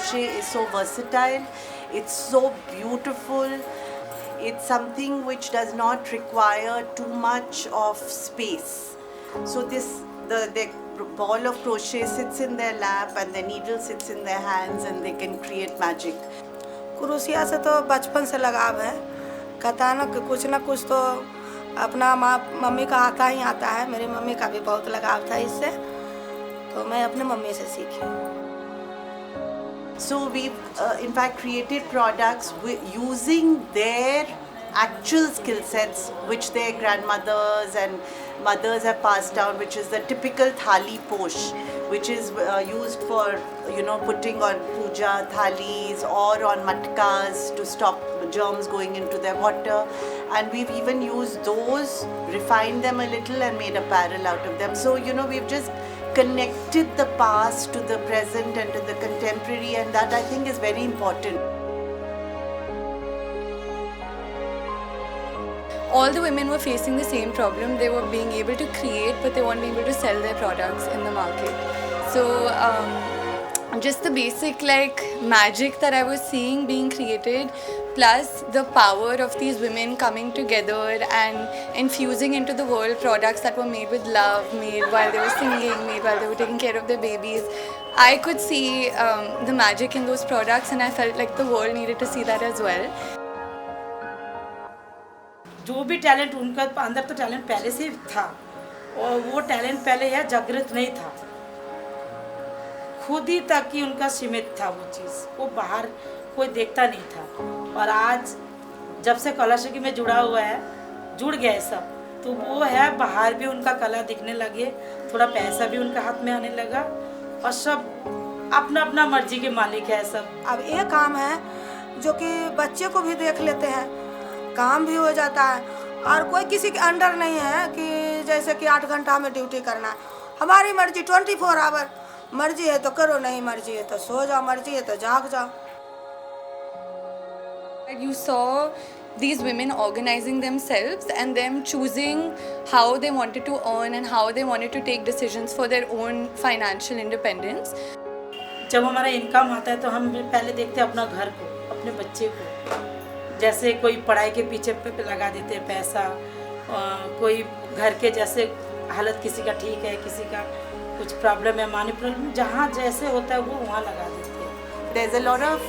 crochet is so versatile, it's so beautiful, it's something which does not require too much of space. So the ball of crochet sits in their lap and the needle sits in their hands and they can create magic. Crochet से तो बचपन से लगाव है, कहता है ना कुछ तो अपना मम्मी का आता ही आता है। मेरी मम्मी का भी बहुत लगाव था इससे, तो मैं अपने मम्मी से सीखी। So we've in fact created products using their actual skill sets which their grandmothers and mothers have passed down, which is the typical thali posh, which is used for putting on puja thalis or on matkas to stop germs going into their water. And we've even used those, refined them a little and made apparel out of them. So we've just connected the past to the present and to the contemporary, and that I think is very important. All the women were facing the same problem. They were being able to create, but they weren't able to sell their products in the market. So just the basic magic that I was seeing being created, plus the power of these women coming together and infusing into the world products that were made with love, made while they were singing, made while they were taking care of their babies. I could see the magic in those products, and I felt like the world needed to see that as well. जो भी talent उनका अंदर तो talent पहले से था, और वो टैलेंट पहले यह जागृत नहीं था, खुद ही तक ही उनका सीमित था वो चीज़, वो बाहर कोई देखता नहीं था। और आज जब से कला शक्ति में जुड़ गया है सब, तो वो है बाहर भी उनका कला दिखने लगे, थोड़ा पैसा भी उनका हाथ में आने लगा, और सब अपना अपना मर्जी के मालिक है सब। अब ये काम है जो कि बच्चे को भी देख लेते हैं, काम भी हो जाता है, और कोई किसी के अंडर नहीं है कि जैसे कि 8 घंटा में ड्यूटी करना है। हमारी मर्जी 24 आवर, मर्जी है तो करो, नहीं मर्जी है तो सो जाओ, मर्जी है तो जाग जाओ। You saw these women organizing themselves and them choosing how they wanted to earn and how they wanted to take decisions for their own financial independence. जब हमारा इनकम आता है तो हम पहले देखते हैं अपना घर को, अपने बच्चे को। जैसे कोई पढ़ाई के पीछे लगा देते हैं पैसा, कोई घर के जैसे हालत किसी का ठीक है, किसी का कुछ प्रॉब्लम है, मानी प्रॉब्लम, जहाँ जैसे होता है वो वहाँ लगा देते हैं। There's a lot of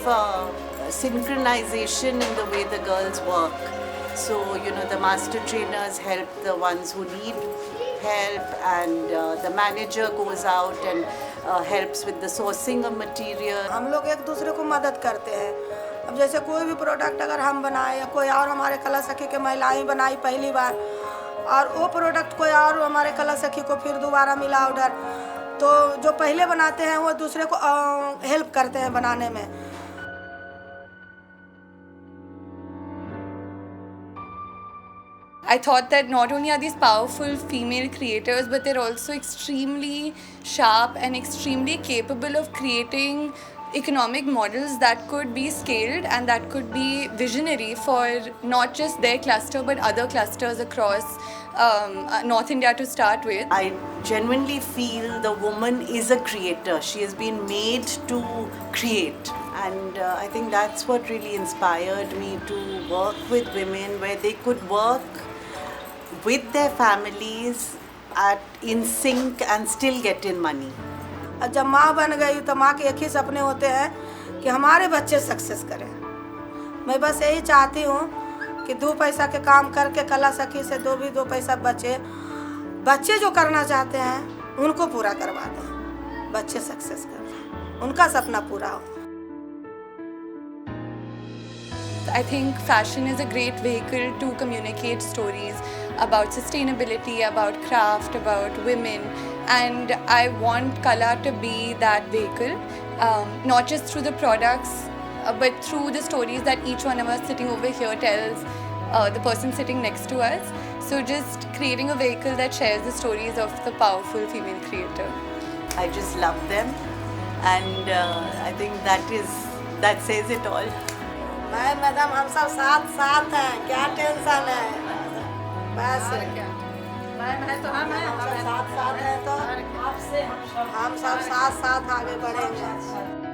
synchronization in the way the girls work. So the master trainers help the ones who need help, and the manager goes out and helps with the sourcing of material. हम लोग एक दूसरे को मदद करते हैं। अब जैसे कोई भी प्रोडक्ट अगर हम बनाए या कोई और हमारे कला सखी के महिलाएं बनाई पहली बार, और वो प्रोडक्ट कोई और हमारे कला सखी को फिर दोबारा मिला ऑर्डर, तो जो पहले बनाते हैं वो दूसरे को हेल्प करते हैं बनाने में। I thought that not only are these powerful female creators, but they're also extremely sharp and extremely capable of creating economic models that could be scaled and that could be visionary for not just their cluster but other clusters across North India to start with. I genuinely feel the woman is a creator. She has been made to create, and I think that's what really inspired me to work with women, where they could work with their families in sync and still get in money. जब माँ बन गई तो माँ के एक ही सपने होते हैं कि हमारे बच्चे सक्सेस करें। मैं बस यही चाहती हूँ कि 2 पैसा के काम करके कला सखी से 2 पैसा बच्चे जो करना चाहते हैं उनको पूरा करवा दें, बच्चे सक्सेस करें, उनका सपना पूरा हो। I think fashion is a great vehicle to communicate stories about sustainability, about craft, about women, and I want Kala to be that vehicle, not just through the products, but through the stories that each one of us sitting over here tells the person sitting next to us. So just creating a vehicle that shares the stories of the powerful female creator. I just love them, and I think that says it all. Madam हम सब साथ हैं, क्या tension है, बस मैं तो हम साथ हैं, तो हम सब साथ आगे बढ़ेंगे।